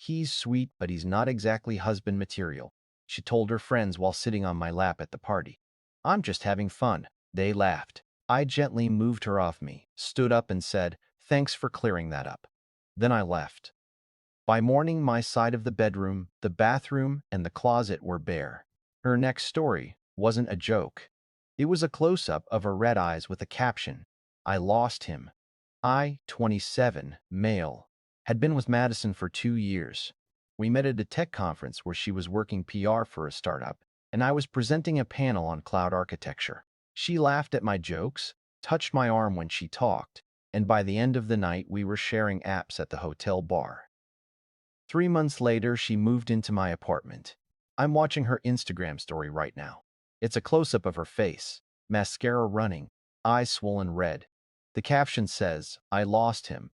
He's sweet, but he's not exactly husband material, she told her friends while sitting on my lap at the party. I'm just having fun. They laughed. I gently moved her off me, stood up and said, thanks for clearing that up. Then I left. By morning, my side of the bedroom, the bathroom, and the closet were bare. Her next story wasn't a joke. It was a close-up of her red eyes with a caption, I lost him. I, 27, male, had been with Madison for 2 years. We met at a tech conference where she was working PR for a startup, and I was presenting a panel on cloud architecture. She laughed at my jokes, touched my arm when she talked, and by the end of the night, we were sharing apps at the hotel bar. 3 months later, she moved into my apartment. I'm watching her Instagram story right now. It's a close-up of her face, mascara running, eyes swollen red. The caption says, I lost him.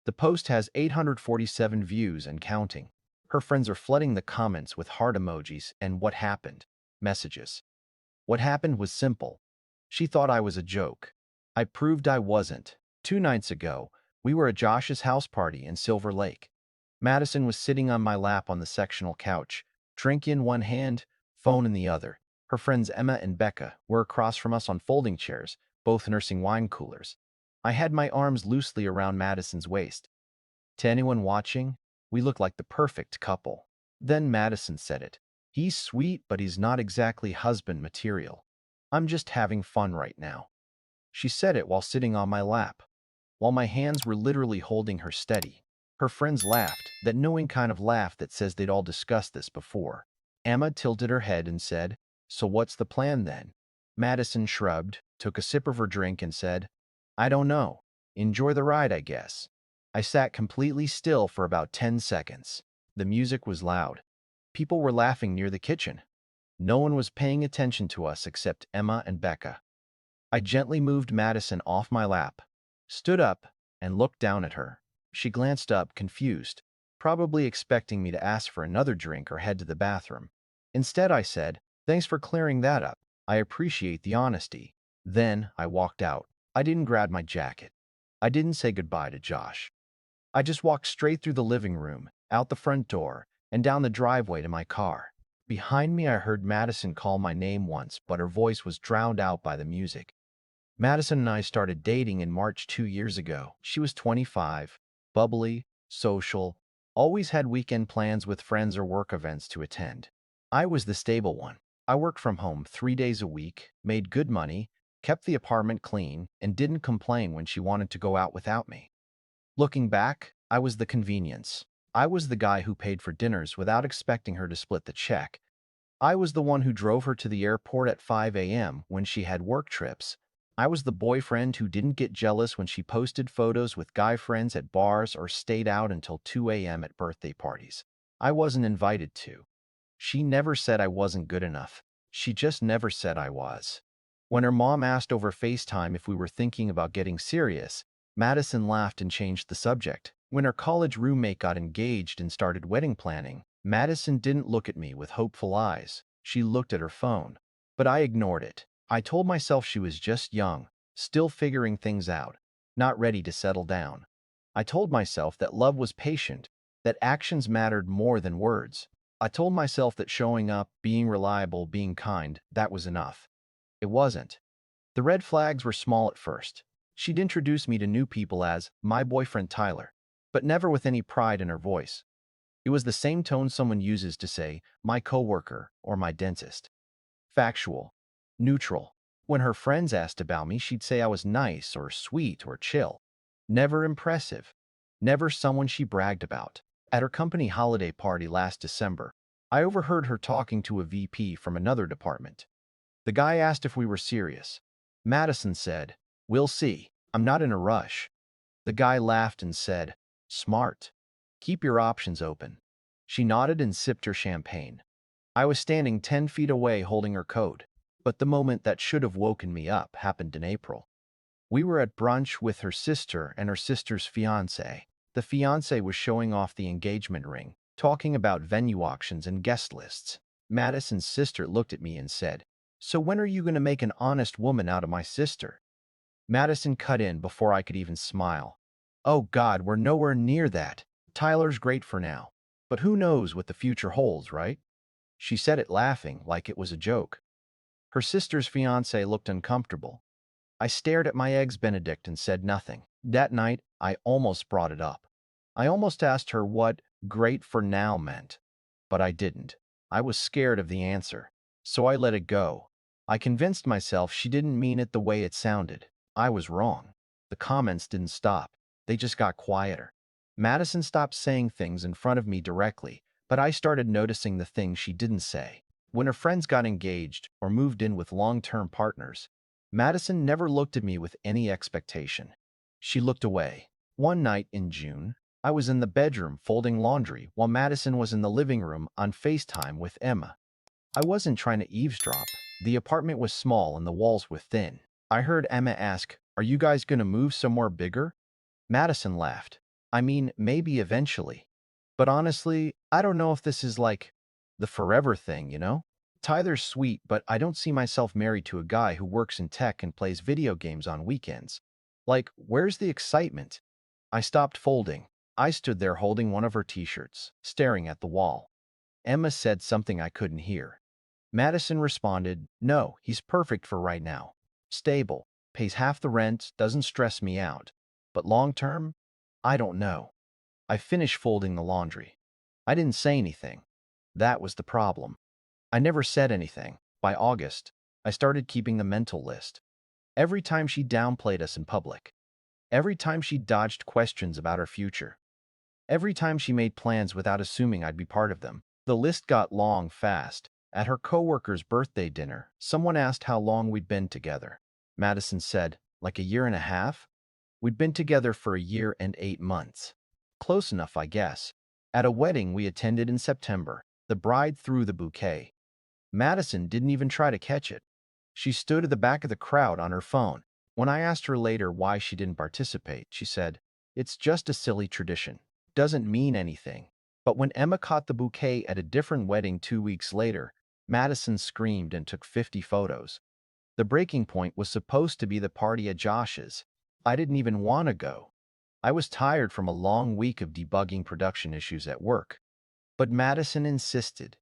The post has 847 views and counting. Her friends are flooding the comments with heart emojis and what happened messages. What happened was simple. She thought I was a joke. I proved I wasn't. 2 nights ago, we were at Josh's house party in Silver Lake. Madison was sitting on my lap on the sectional couch, drink in one hand, phone in the other. Her friends Emma and Becca were across from us on folding chairs, both nursing wine coolers. I had my arms loosely around Madison's waist. To anyone watching, we looked like the perfect couple. Then Madison said it. He's sweet, but he's not exactly husband material. I'm just having fun right now. She said it while sitting on my lap, while my hands were literally holding her steady. Her friends laughed, that knowing kind of laugh that says they'd all discussed this before. Emma tilted her head and said, so what's the plan then? Madison shrugged, took a sip of her drink and said, I don't know. Enjoy the ride, I guess. I sat completely still for about 10 seconds. The music was loud. People were laughing near the kitchen. No one was paying attention to us except Emma and Becca. I gently moved Madison off my lap, stood up, and looked down at her. She glanced up, confused, probably expecting me to ask for another drink or head to the bathroom. Instead, I said, thanks for clearing that up. I appreciate the honesty. Then I walked out. I didn't grab my jacket. I didn't say goodbye to Josh. I just walked straight through the living room, out the front door, and down the driveway to my car. Behind me, I heard Madison call my name once, but her voice was drowned out by the music. Madison and I started dating in March 2 years ago. She was 25, bubbly, social, always had weekend plans with friends or work events to attend. I was the stable one. I worked from home 3 days a week, made good money, kept the apartment clean, and didn't complain when she wanted to go out without me. Looking back, I was the convenience. I was the guy who paid for dinners without expecting her to split the check. I was the one who drove her to the airport at 5 a.m. when she had work trips. I was the boyfriend who didn't get jealous when she posted photos with guy friends at bars or stayed out until 2 a.m. at birthday parties. I wasn't invited to. She never said I wasn't good enough. She just never said I was. When her mom asked over FaceTime if we were thinking about getting serious, Madison laughed and changed the subject. When her college roommate got engaged and started wedding planning, Madison didn't look at me with hopeful eyes. She looked at her phone. But I ignored it. I told myself she was just young, still figuring things out, not ready to settle down. I told myself that love was patient, that actions mattered more than words. I told myself that showing up, being reliable, being kind, that was enough. It wasn't. The red flags were small at first. She'd introduce me to new people as my boyfriend Tyler, but never with any pride in her voice. It was the same tone someone uses to say, my coworker or my dentist. Factual. Neutral. When her friends asked about me, she'd say I was nice or sweet or chill. Never impressive. Never someone she bragged about. At her company holiday party last December, I overheard her talking to a VP from another department. The guy asked if we were serious. Madison said, we'll see. I'm not in a rush. The guy laughed and said, smart. Keep your options open. She nodded and sipped her champagne. I was standing 10 feet away holding her coat, but the moment that should have woken me up happened in April. We were at brunch with her sister and her sister's fiancé. The fiancé was showing off the engagement ring, talking about venue auctions and guest lists. Madison's sister looked at me and said, so when are you going to make an honest woman out of my sister? Madison cut in before I could even smile. Oh God, we're nowhere near that. Tyler's great for now. But who knows what the future holds, right? She said it laughing, like it was a joke. Her sister's fiancé looked uncomfortable. I stared at my eggs Benedict and said nothing. That night, I almost brought it up. I almost asked her what great for now meant, but I didn't. I was scared of the answer, so I let it go. I convinced myself she didn't mean it the way it sounded. I was wrong. The comments didn't stop. They just got quieter. Madison stopped saying things in front of me directly, but I started noticing the things she didn't say. When her friends got engaged or moved in with long-term partners, Madison never looked at me with any expectation. She looked away. One night in June, I was in the bedroom folding laundry while Madison was in the living room on FaceTime with Emma. I wasn't trying to eavesdrop. The apartment was small and the walls were thin. I heard Emma ask, "Are you guys going to move somewhere bigger?" Madison laughed. "I mean, maybe eventually. But honestly, I don't know if this is like the forever thing, you know? Tyler's sweet, but I don't see myself married to a guy who works in tech and plays video games on weekends. Like, where's the excitement?" I stopped folding. I stood there holding one of her t-shirts, staring at the wall. Emma said something I couldn't hear. Madison responded, "No, he's perfect for right now. Stable, pays half the rent, doesn't stress me out. But long term? I don't know." I finished folding the laundry. I didn't say anything. That was the problem. I never said anything. By August, I started keeping the mental list. Every time she downplayed us in public. Every time she dodged questions about our future. Every time she made plans without assuming I'd be part of them. The list got long fast. At her coworker's birthday dinner, someone asked how long we'd been together. Madison said, "Like a year and a half?" We'd been together for a year and 8 months. Close enough, I guess. At a wedding we attended in September, the bride threw the bouquet. Madison didn't even try to catch it. She stood at the back of the crowd on her phone. When I asked her later why she didn't participate, she said, "It's just a silly tradition. Doesn't mean anything." But when Emma caught the bouquet at a different wedding 2 weeks later, Madison screamed and took 50 photos. The breaking point was supposed to be the party at Josh's. I didn't even want to go. I was tired from a long week of debugging production issues at work. But Madison insisted.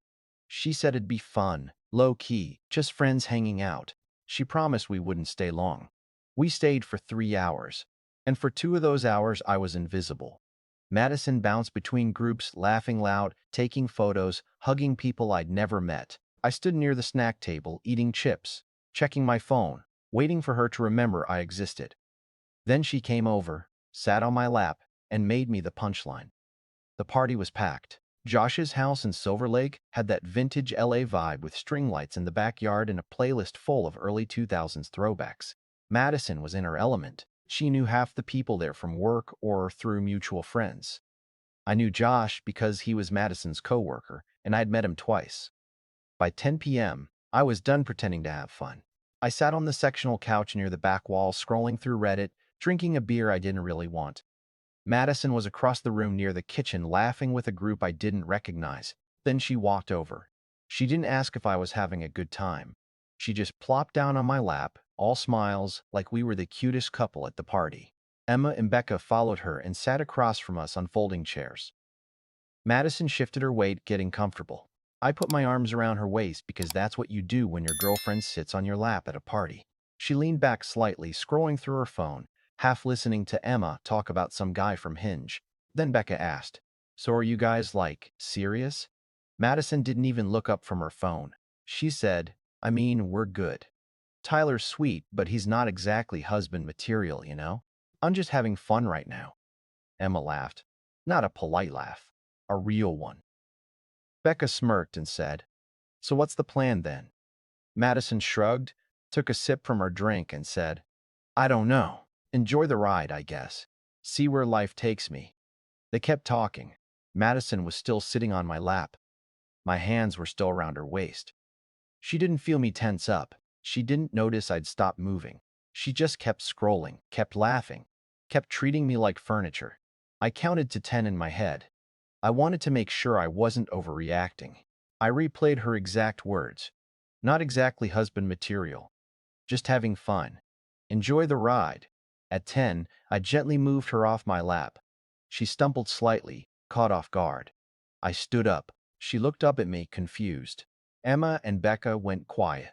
She said it'd be fun, low-key, just friends hanging out. She promised we wouldn't stay long. We stayed for 3 hours. And for 2 of those hours, I was invisible. Madison bounced between groups, laughing loud, taking photos, hugging people I'd never met. I stood near the snack table, eating chips, checking my phone, waiting for her to remember I existed. Then she came over, sat on my lap, and made me the punchline. The party was packed. Josh's house in Silver Lake had that vintage LA vibe with string lights in the backyard and a playlist full of early 2000s throwbacks. Madison was in her element. She knew half the people there from work or through mutual friends. I knew Josh because he was Madison's coworker, and I'd met him twice. By 10 p.m., I was done pretending to have fun. I sat on the sectional couch near the back wall, scrolling through Reddit, drinking a beer I didn't really want. Madison was across the room near the kitchen, laughing with a group I didn't recognize. Then she walked over. She didn't ask if I was having a good time. She just plopped down on my lap, all smiles, like we were the cutest couple at the party. Emma and Becca followed her and sat across from us on folding chairs. Madison shifted her weight, getting comfortable. I put my arms around her waist because that's what you do when your girlfriend sits on your lap at a party. She leaned back slightly, scrolling through her phone, half listening to Emma talk about some guy from Hinge. Then Becca asked, "So are you guys, like, serious?" Madison didn't even look up from her phone. She said, "I mean, we're good. Tyler's sweet, but he's not exactly husband material, you know? I'm just having fun right now." Emma laughed. Not a polite laugh. A real one. Becca smirked and said, "So what's the plan then?" Madison shrugged, took a sip from her drink and said, "I don't know. Enjoy the ride, I guess. See where life takes me." They kept talking. Madison was still sitting on my lap. My hands were still around her waist. She didn't feel me tense up. She didn't notice I'd stopped moving. She just kept scrolling, kept laughing, kept treating me like furniture. I counted to 10 in my head. I wanted to make sure I wasn't overreacting. I replayed her exact words. Not exactly husband material. Just having fun. Enjoy the ride. At 10, I gently moved her off my lap. She stumbled slightly, caught off guard. I stood up. She looked up at me, confused. Emma and Becca went quiet.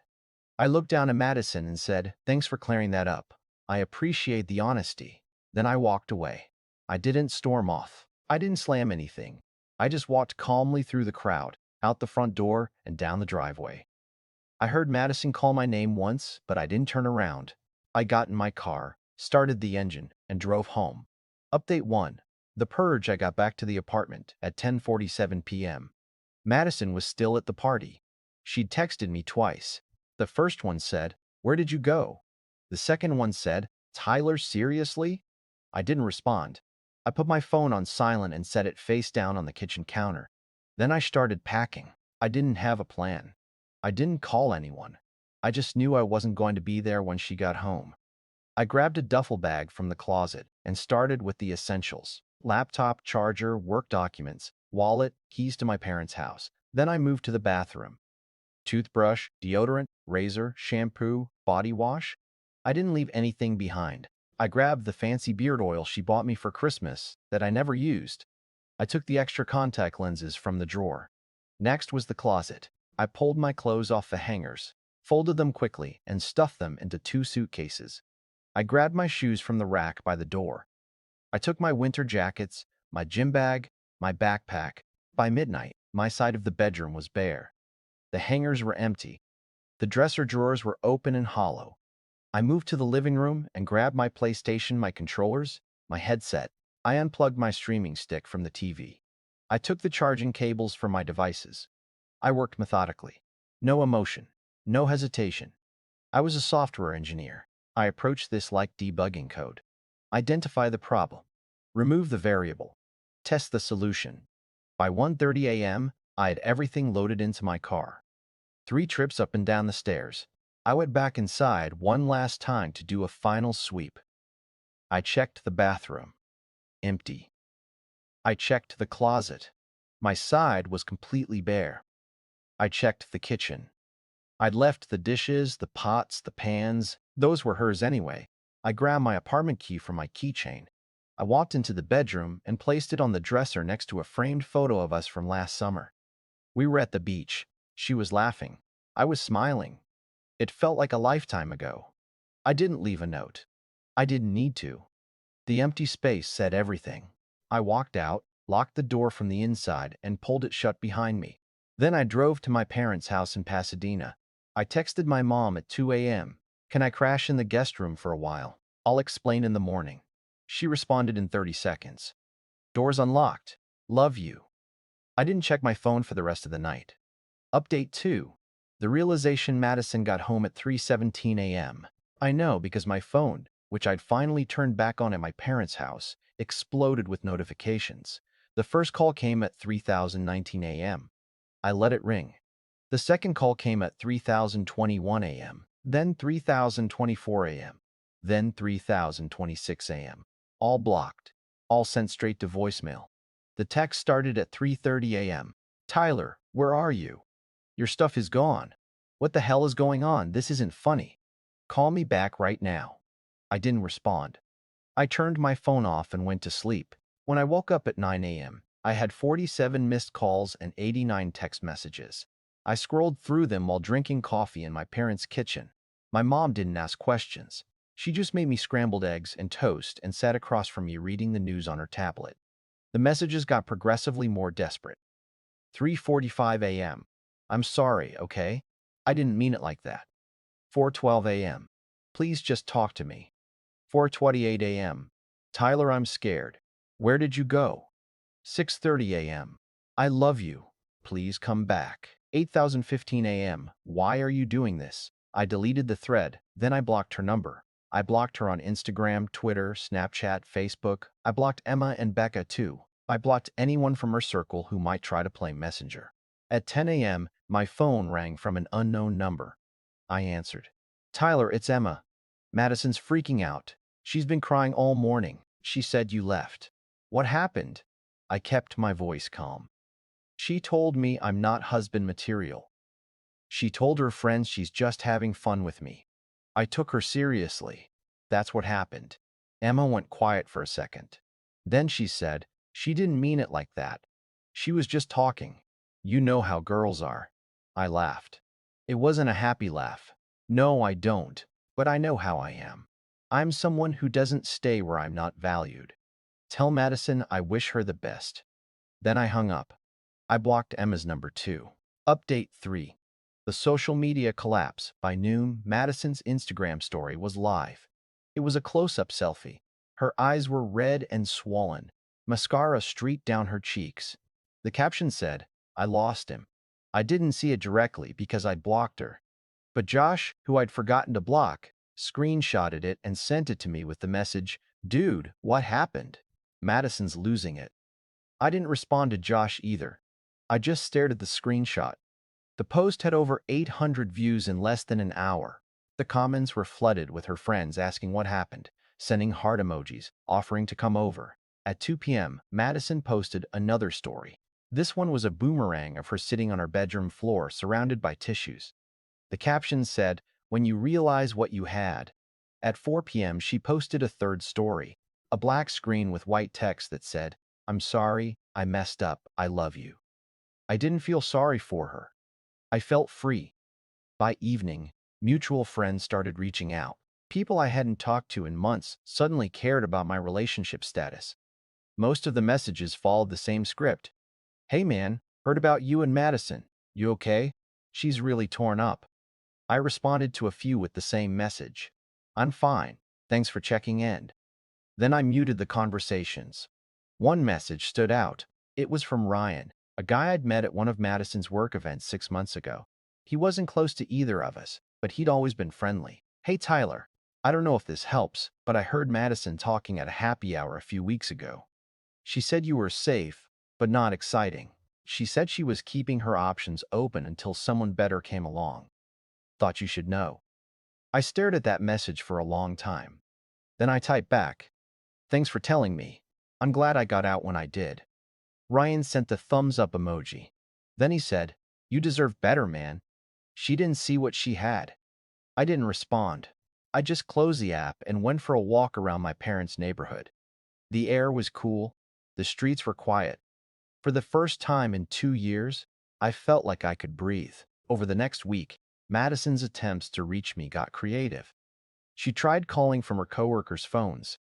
I looked down at Madison and said, "Thanks for clearing that up. I appreciate the honesty." Then I walked away. I didn't storm off. I didn't slam anything. I just walked calmly through the crowd, out the front door, and down the driveway. I heard Madison call my name once, but I didn't turn around. I got in my car, started the engine, and drove home. Update 1. The Purge. I got back to the apartment at 10:47 p.m. Madison was still at the party. She'd texted me twice. The first one said, "Where did you go?" The second one said, "Tyler, seriously?" I didn't respond. I put my phone on silent and set it face down on the kitchen counter. Then I started packing. I didn't have a plan. I didn't call anyone. I just knew I wasn't going to be there when she got home. I grabbed a duffel bag from the closet and started with the essentials: laptop, charger, work documents, wallet, keys to my parents' house. Then I moved to the bathroom. Toothbrush, deodorant, razor, shampoo, body wash. I didn't leave anything behind. I grabbed the fancy beard oil she bought me for Christmas that I never used. I took the extra contact lenses from the drawer. Next was the closet. I pulled my clothes off the hangers, folded them quickly, and stuffed them into 2 suitcases. I grabbed my shoes from the rack by the door. I took my winter jackets, my gym bag, my backpack. By midnight, my side of the bedroom was bare. The hangers were empty. The dresser drawers were open and hollow. I moved to the living room and grabbed my PlayStation, my controllers, my headset. I unplugged my streaming stick from the TV. I took the charging cables from my devices. I worked methodically. No emotion. No hesitation. I was a software engineer. I approached this like debugging code. Identify the problem. Remove the variable. Test the solution. By 1:30 a.m., I had everything loaded into my car. 3 trips up and down the stairs. I went back inside one last time to do a final sweep. I checked the bathroom. Empty. I checked the closet. My side was completely bare. I checked the kitchen. I'd left the dishes, the pots, the pans. Those were hers anyway. I grabbed my apartment key from my keychain. I walked into the bedroom and placed it on the dresser next to a framed photo of us from last summer. We were at the beach. She was laughing. I was smiling. It felt like a lifetime ago. I didn't leave a note. I didn't need to. The empty space said everything. I walked out, locked the door from the inside, and pulled it shut behind me. Then I drove to my parents' house in Pasadena. I texted my mom at 2 a.m. "Can I crash in the guest room for a while? I'll explain in the morning." She responded in 30 seconds. "Doors unlocked. Love you." I didn't check my phone for the rest of the night. Update 2. The realization. Madison got home at 3:17 a.m. I know because my phone, which I'd finally turned back on at my parents' house, exploded with notifications. The first call came at 3:19 a.m. I let it ring. The second call came at 3:21 a.m., then 3:24 a.m., then 3:26 a.m. All blocked, all sent straight to voicemail. The text started at 3:30 a.m. "Tyler, where are you? Your stuff is gone. What the hell is going on? This isn't funny. Call me back right now." I didn't respond. I turned my phone off and went to sleep. When I woke up at 9 a.m., I had 47 missed calls and 89 text messages. I scrolled through them while drinking coffee in my parents' kitchen. My mom didn't ask questions. She just made me scrambled eggs and toast and sat across from me reading the news on her tablet. The messages got progressively more desperate. 3:45 a.m. "I'm sorry, okay? I didn't mean it like that." 4:12 a.m. "Please just talk to me." 4:28 a.m. "Tyler, I'm scared. Where did you go?" 6:30 a.m. "I love you. Please come back." 8:15 a.m. "Why are you doing this?" I deleted the thread, then I blocked her number. I blocked her on Instagram, Twitter, Snapchat, Facebook. I blocked Emma and Becca too. I blocked anyone from her circle who might try to play messenger. At 10 a.m., my phone rang from an unknown number. I answered. "Tyler, it's Emma. Madison's freaking out. She's been crying all morning. She said you left." "What happened?" I kept my voice calm. "She told me I'm not husband material. She told her friends she's just having fun with me. I took her seriously. That's what happened." Emma went quiet for a second. Then she said, "She didn't mean it like that. She was just talking. You know how girls are. I laughed. It wasn't a happy laugh. No, I don't. But I know how I am. I'm someone who doesn't stay where I'm not valued. Tell Madison I wish her the best. Then I hung up. I blocked Emma's number 2. Update 3. The social media collapse. By noon, Madison's Instagram story was live. It was a close-up selfie. Her eyes were red and swollen. Mascara streaked down her cheeks. The caption said, "I lost him." I didn't see it directly because I'd blocked her. But Josh, who I'd forgotten to block, screenshotted it and sent it to me with the message, "Dude, what happened? Madison's losing it." I didn't respond to Josh either. I just stared at the screenshot. The post had over 800 views in less than an hour. The comments were flooded with her friends asking what happened, sending heart emojis, offering to come over. At 2 p.m., Madison posted another story. This one was a boomerang of her sitting on her bedroom floor surrounded by tissues. The caption said, "When you realize what you had." At 4 p.m., she posted a third story, a black screen with white text that said, "I'm sorry, I messed up, I love you." I didn't feel sorry for her. I felt free. By evening, mutual friends started reaching out. People I hadn't talked to in months suddenly cared about my relationship status. Most of the messages followed the same script. "Hey man, heard about you and Madison. You okay? She's really torn up." I responded to a few with the same message. "I'm fine. Thanks for checking in." Then I muted the conversations. One message stood out. It was from Ryan, a guy I'd met at one of Madison's work events 6 months ago. He wasn't close to either of us, but he'd always been friendly. "Hey Tyler, I don't know if this helps, but I heard Madison talking at a happy hour a few weeks ago. She said you were safe, but not exciting. She said she was keeping her options open until someone better came along. Thought you should know." I stared at that message for a long time. Then I typed back, "Thanks for telling me. I'm glad I got out when I did." Ryan sent the thumbs up emoji. Then he said, "You deserve better, man. She didn't see what she had." I didn't respond. I just closed the app and went for a walk around my parents' neighborhood. The air was cool. The streets were quiet. For the first time in 2 years, I felt like I could breathe. Over the next week, Madison's attempts to reach me got creative. She tried calling from her coworkers' phones.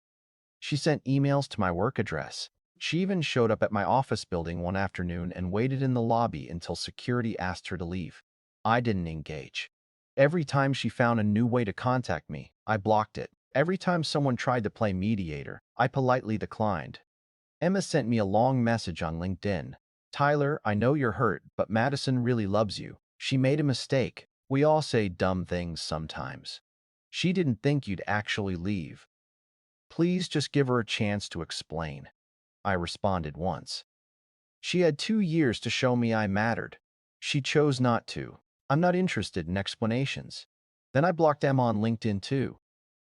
She sent emails to my work address. She even showed up at my office building one afternoon and waited in the lobby until security asked her to leave. I didn't engage. Every time she found a new way to contact me, I blocked it. Every time someone tried to play mediator, I politely declined. Emma sent me a long message on LinkedIn. "Tyler, I know you're hurt, but Madison really loves you. She made a mistake. We all say dumb things sometimes. She didn't think you'd actually leave. Please just give her a chance to explain." I responded once. She had 2 years to show me I mattered. She chose not to. I'm not interested in explanations. Then I blocked Emma on LinkedIn too.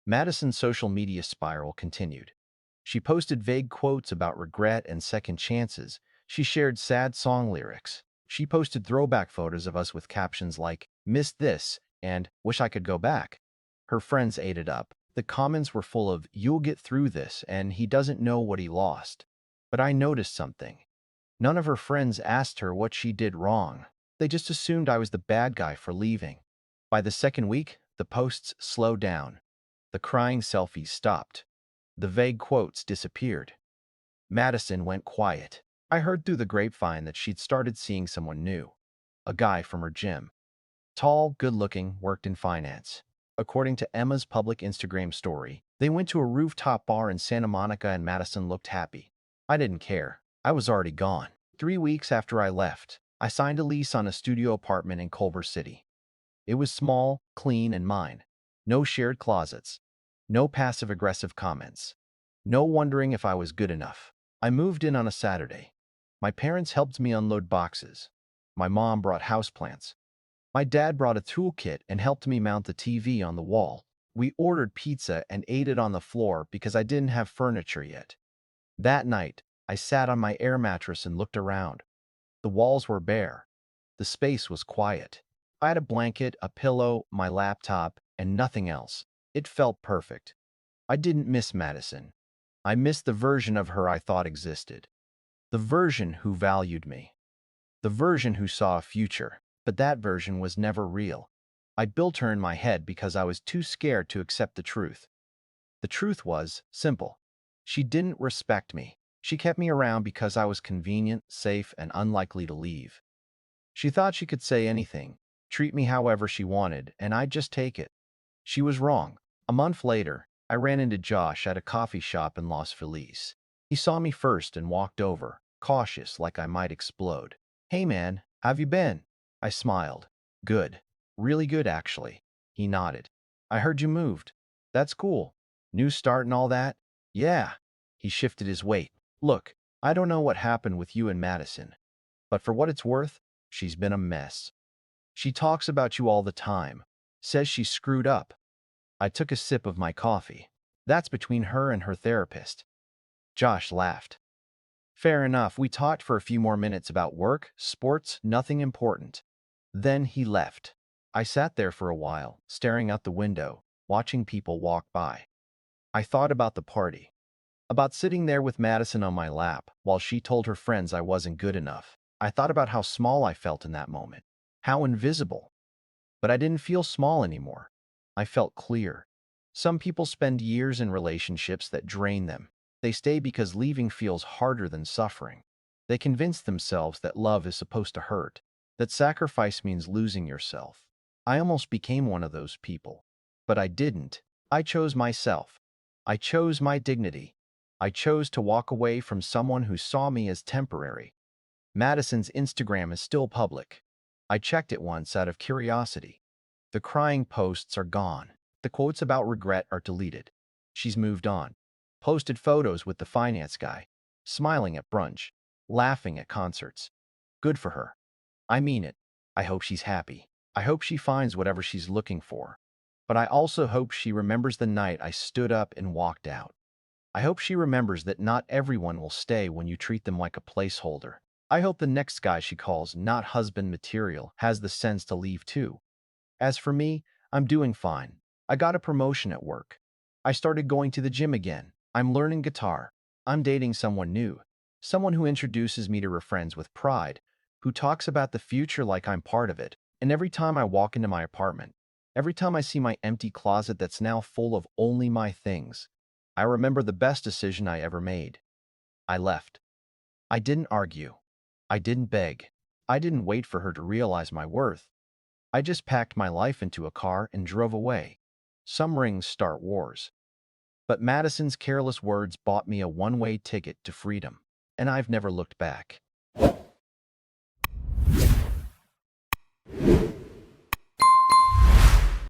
Madison's social media spiral continued. She posted vague quotes about regret and second chances. She shared sad song lyrics. She posted throwback photos of us with captions like, "Missed this," and "Wish I could go back." Her friends ate it up. The comments were full of, "You'll get through this," and "He doesn't know what he lost." But I noticed something. None of her friends asked her what she did wrong. They just assumed I was the bad guy for leaving. By the second week, the posts slowed down. The crying selfies stopped. The vague quotes disappeared. Madison went quiet. I heard through the grapevine that she'd started seeing someone new. A guy from her gym. Tall, good-looking, worked in finance. According to Emma's public Instagram story, they went to a rooftop bar in Santa Monica and Madison looked happy. I didn't care. I was already gone. 3 weeks after I left, I signed a lease on a studio apartment in Culver City. It was small, clean, and mine. No shared closets. No passive-aggressive comments. No wondering if I was good enough. I moved in on a Saturday. My parents helped me unload boxes. My mom brought houseplants. My dad brought a toolkit and helped me mount the TV on the wall. We ordered pizza and ate it on the floor because I didn't have furniture yet. That night, I sat on my air mattress and looked around. The walls were bare. The space was quiet. I had a blanket, a pillow, my laptop, and nothing else. It felt perfect. I didn't miss Madison. I missed the version of her I thought existed. The version who valued me. The version who saw a future. But that version was never real. I built her in my head because I was too scared to accept the truth. The truth was simple. She didn't respect me. She kept me around because I was convenient, safe, and unlikely to leave. She thought she could say anything, treat me however she wanted, and I'd just take it. She was wrong. A month later, I ran into Josh at a coffee shop in Los Feliz. He saw me first and walked over, cautious like I might explode. "Hey man, how've you been?" I smiled. "Good. Really good, actually." He nodded. "I heard you moved. That's cool. New start and all that?" "Yeah." He shifted his weight. "Look, I don't know what happened with you and Madison, but for what it's worth, she's been a mess. She talks about you all the time, says she screwed up." I took a sip of my coffee. "That's between her and her therapist." Josh laughed. "Fair enough, we talked for a few more minutes about work, sports, nothing important. Then he left. I sat there for a while, staring out the window, watching people walk by. I thought about the party, about sitting there with Madison on my lap while she told her friends I wasn't good enough. I thought about how small I felt in that moment, how invisible. But I didn't feel small anymore. I felt clear. Some people spend years in relationships that drain them. They stay because leaving feels harder than suffering. They convince themselves that love is supposed to hurt, that sacrifice means losing yourself. I almost became one of those people. But I didn't. I chose myself. I chose my dignity. I chose to walk away from someone who saw me as temporary. Madison's Instagram is still public. I checked it once out of curiosity. The crying posts are gone. The quotes about regret are deleted. She's moved on. Posted photos with the finance guy, smiling at brunch, laughing at concerts. Good for her. I mean it. I hope she's happy. I hope she finds whatever she's looking for. But I also hope she remembers the night I stood up and walked out. I hope she remembers that not everyone will stay when you treat them like a placeholder. I hope the next guy she calls not husband material has the sense to leave too. As for me, I'm doing fine. I got a promotion at work. I started going to the gym again. I'm learning guitar. I'm dating someone new. Someone who introduces me to her friends with pride, who talks about the future like I'm part of it. And every time I walk into my apartment, every time I see my empty closet that's now full of only my things, I remember the best decision I ever made. I left. I didn't argue. I didn't beg. I didn't wait for her to realize my worth. I just packed my life into a car and drove away. Some rings start wars. But Madison's careless words bought me a one-way ticket to freedom, and I've never looked back.